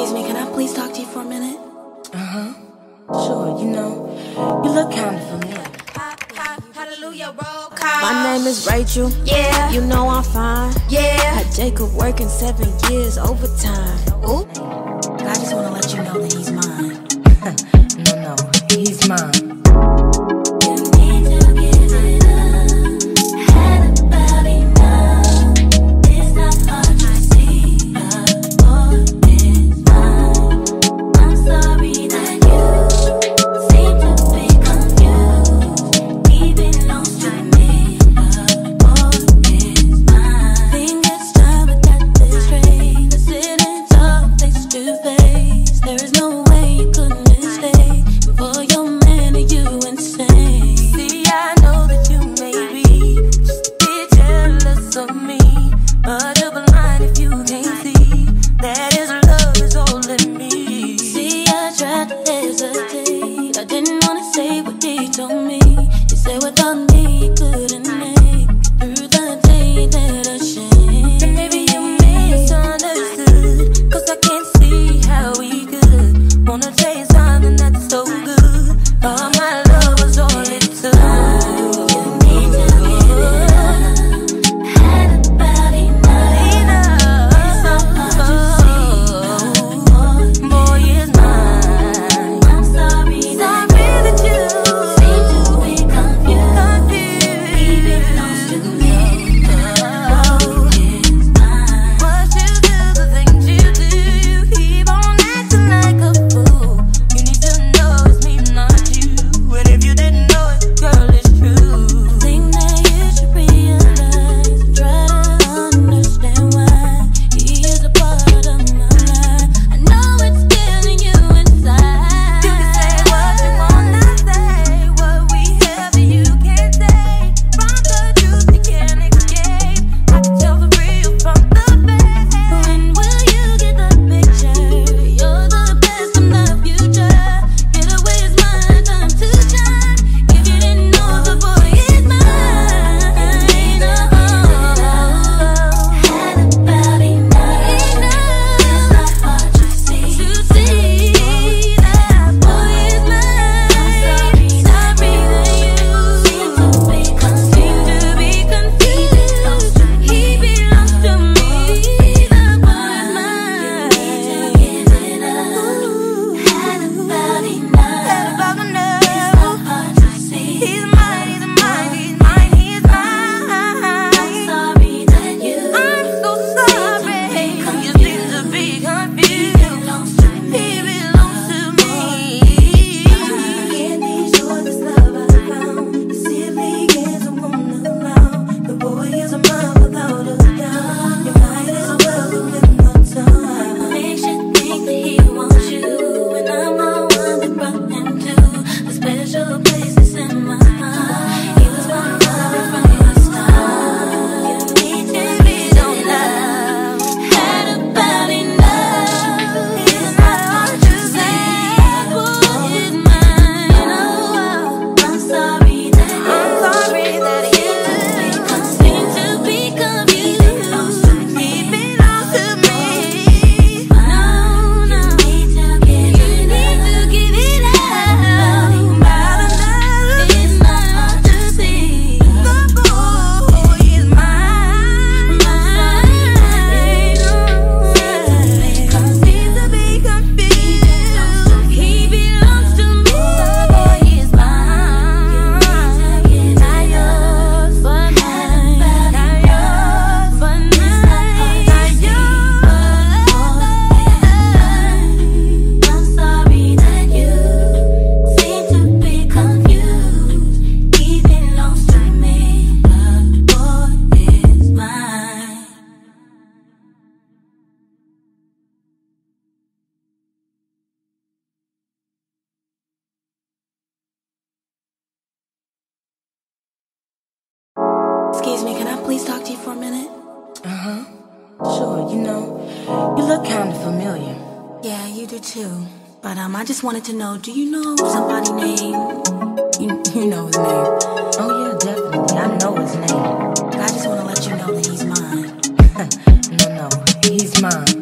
Excuse me, can I please talk to you for a minute? Sure, you look kind of familiar. Hallelujah, roll call. My name is Rachel. Yeah. You know I'm fine. Yeah. Had Jacob working 7 years overtime. Ooh. I just wanna let you know that he's mine. No, he's mine. Excuse me, can I please talk to you for a minute? Sure, you look kind of familiar. Yeah, you do too. But I just wanted to know, do you know somebody named... You know his name. Oh yeah, definitely. I know his name. I just want to let you know that he's mine. No, he's mine.